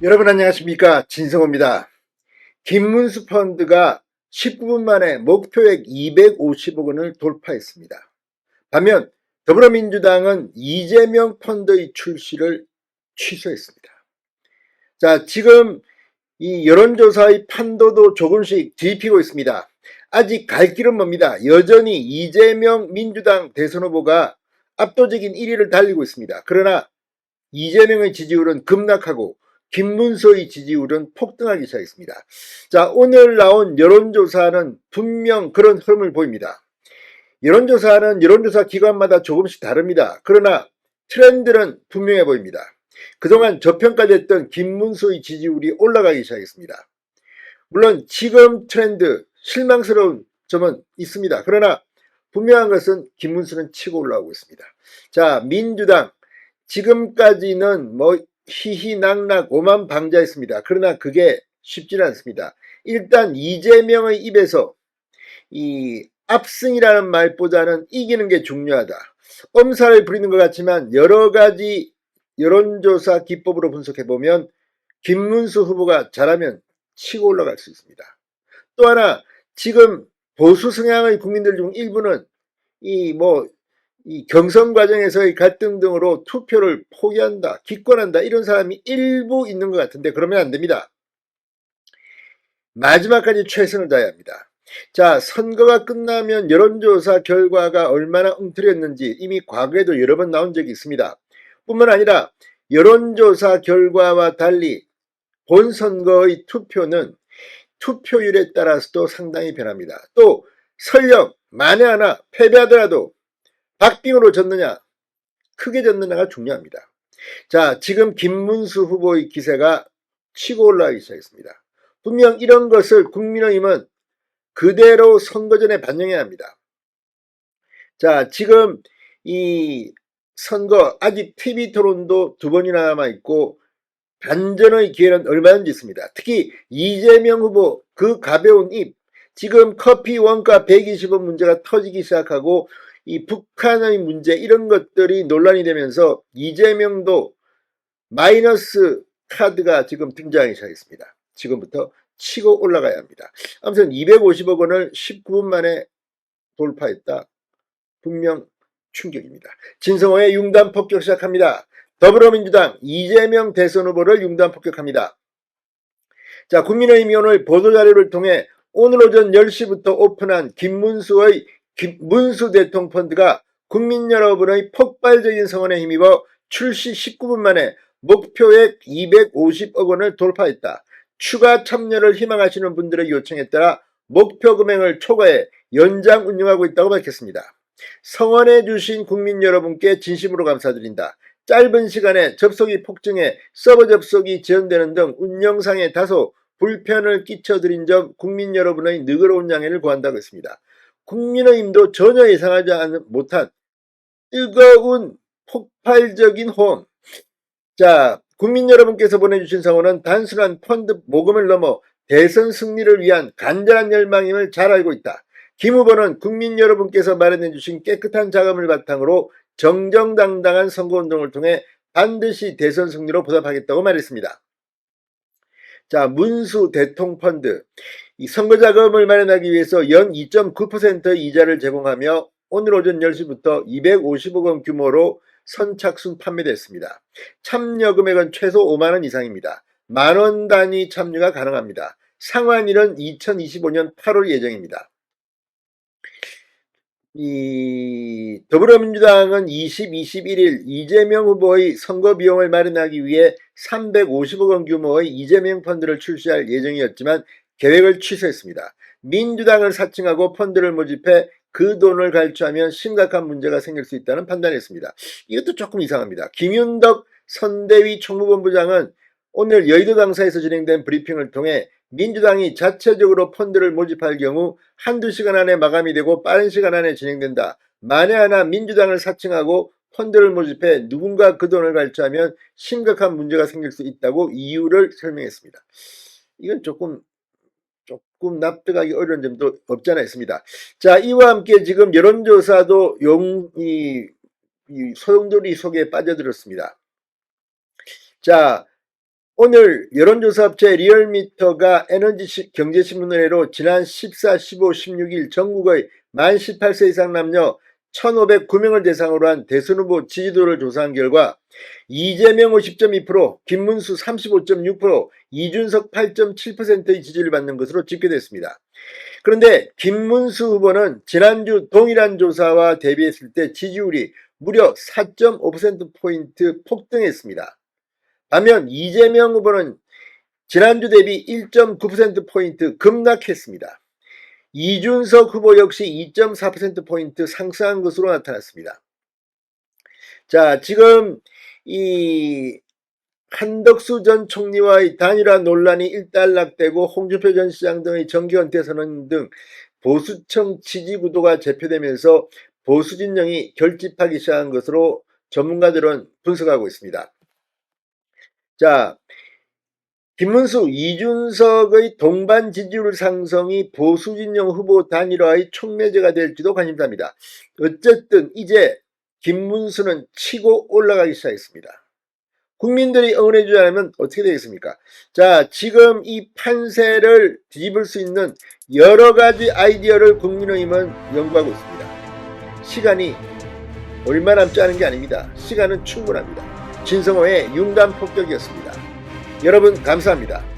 여러분 안녕하십니까, 진성호입니다. 김문수 펀드가 19분 만에 목표액 250억 원을 돌파했습니다. 반면 더불어민주당은 이재명 펀드의 출시를 취소했습니다. 자, 지금 이 여론조사의 판도도 조금씩 뒤집히고 있습니다. 아직 갈 길은 멉니다. 여전히 이재명 민주당 대선 후보가 압도적인 1위를 달리고 있습니다. 그러나 이재명의 지지율은 급락하고 김문수의 지지율은 폭등하기 시작했습니다. 자, 오늘 나온 여론조사는 분명 그런 흐름을 보입니다. 여론조사는 여론조사 기관마다 조금씩 다릅니다. 그러나 트렌드는 분명해 보입니다. 그동안 저평가됐던 김문수의 지지율이 올라가기 시작했습니다. 물론 지금 트렌드 실망스러운 점은 있습니다. 그러나 분명한 것은 김문수는 치고 올라오고 있습니다. 자, 민주당 지금까지는 희희낙낙 오만방자했습니다. 그러나 그게 쉽지는 않습니다. 일단 이재명의 입에서 이 압승이라는 말보다는 이기는 게 중요하다. 엄살을 부리는 것 같지만 여러 가지 여론조사 기법으로 분석해보면 김문수 후보가 잘하면 치고 올라갈 수 있습니다. 또 하나, 지금 보수 성향의 국민들 중 일부는 이 경선 과정에서의 갈등 등으로 투표를 포기한다, 기권한다, 이런 사람이 일부 있는 것 같은데 그러면 안 됩니다. 마지막까지 최선을 다해야 합니다. 자, 선거가 끝나면 여론조사 결과가 얼마나 엉터리였는지 이미 과거에도 여러 번 나온 적이 있습니다. 뿐만 아니라 여론조사 결과와 달리 본선거의 투표는 투표율에 따라서도 상당히 변합니다. 또 설령 만에 하나 패배하더라도 박빙으로 졌느냐, 크게 졌느냐가 중요합니다. 자, 지금 김문수 후보의 기세가 치고 올라가기 시작했습니다. 분명 이런 것을 국민의힘은 그대로 선거 전에 반영해야 합니다. 자, 지금 이 선거 아직 TV 토론도 2번이나 남아있고 반전의 기회는 얼마든지 있습니다. 특히 이재명 후보 그 가벼운 입, 지금 커피 원가 120원 문제가 터지기 시작하고 이 북한의 문제, 이런 것들이 논란이 되면서 이재명도 마이너스 카드가 지금 등장하기 시작했습니다. 지금부터 치고 올라가야 합니다. 아무튼 250억 원을 19분 만에 돌파했다. 분명 충격입니다. 진성호의 융단 폭격 시작합니다. 더불어민주당 이재명 대선 후보를 융단 폭격합니다. 자, 국민의힘이 오늘 보도자료를 통해 오늘 오전 10시부터 오픈한 김문수의 문수 대통 펀드가 국민 여러분의 폭발적인 성원에 힘입어 출시 19분 만에 목표액 250억 원을 돌파했다. 추가 참여를 희망하시는 분들의 요청에 따라 목표 금액을 초과해 연장 운영하고 있다고 밝혔습니다. 성원해 주신 국민 여러분께 진심으로 감사드린다. 짧은 시간에 접속이 폭증해 서버 접속이 지연되는 등 운영상에 다소 불편을 끼쳐드린 점 국민 여러분의 너그러운 양해를 구한다고 했습니다. 국민의힘도 전혀 예상하지 못한 뜨거운 폭발적인 호응. 자, 국민 여러분께서 보내주신 성원은 단순한 펀드 모금을 넘어 대선 승리를 위한 간절한 열망임을 잘 알고 있다. 김 후보는 국민 여러분께서 마련해 주신 깨끗한 자금을 바탕으로 정정당당한 선거운동을 통해 반드시 대선 승리로 보답하겠다고 말했습니다. 자, 문수 대통펀드, 이 선거자금을 마련하기 위해서 연 2.9%의 이자를 제공하며 오늘 오전 10시부터 250억 원 규모로 선착순 판매됐습니다. 참여 금액은 최소 5만원 이상입니다. 만원 단위 참여가 가능합니다. 상환일은 2025년 8월 예정입니다. 이 더불어민주당은 21일 이재명 후보의 선거 비용을 마련하기 위해 350억 원 규모의 이재명 펀드를 출시할 예정이었지만 계획을 취소했습니다. 민주당을 사칭하고 펀드를 모집해 그 돈을 갈취하면 심각한 문제가 생길 수 있다는 판단했습니다. 이것도 조금 이상합니다. 김윤덕 선대위 총무본부장은 오늘 여의도 당사에서 진행된 브리핑을 통해 민주당이 자체적으로 펀드를 모집할 경우 한두 시간 안에 마감이 되고 빠른 시간 안에 진행된다. 만에 하나 민주당을 사칭하고 펀드를 모집해 누군가 그 돈을 갈취하면 심각한 문제가 생길 수 있다고 이유를 설명했습니다. 이건 조금 납득하기 어려운 점도 없지 않아 있습니다. 자, 이와 함께 지금 여론조사도 소용돌이 속에 빠져들었습니다. 자, 오늘 여론조사업체 리얼미터가 에너지 경제신문의뢰로 지난 14, 15, 16일 전국의 만 18세 이상 남녀 1,509명을 대상으로 한 대선 후보 지지도를 조사한 결과 이재명 50.2%, 김문수 35.6%, 이준석 8.7%의 지지를 받는 것으로 집계됐습니다. 그런데 김문수 후보는 지난주 동일한 조사와 대비했을 때 지지율이 무려 4.5%포인트 폭등했습니다. 반면 이재명 후보는 지난주 대비 1.9%포인트 급락했습니다. 이준석 후보 역시 2.4%포인트 상승한 것으로 나타났습니다. 자, 지금 이 한덕수 전 총리와의 단일화 논란이 일단락되고 홍준표 전 시장 등의 정계 은퇴 선언 등 보수층 지지 구도가 재표되면서 보수 진영이 결집하기 시작한 것으로 전문가들은 분석하고 있습니다. 자, 김문수, 이준석의 동반 지지율 상승이 보수 진영 후보 단일화의 촉매제가 될지도 관심사입니다. 어쨌든 이제 김문수는 치고 올라가기 시작했습니다. 국민들이 응원해주지 않으면 어떻게 되겠습니까? 자, 지금 이 판세를 뒤집을 수 있는 여러 가지 아이디어를 국민의힘은 연구하고 있습니다. 시간이 얼마 남지 않은 게 아닙니다. 시간은 충분합니다. 진성호의 융단 폭격이었습니다. 여러분 감사합니다.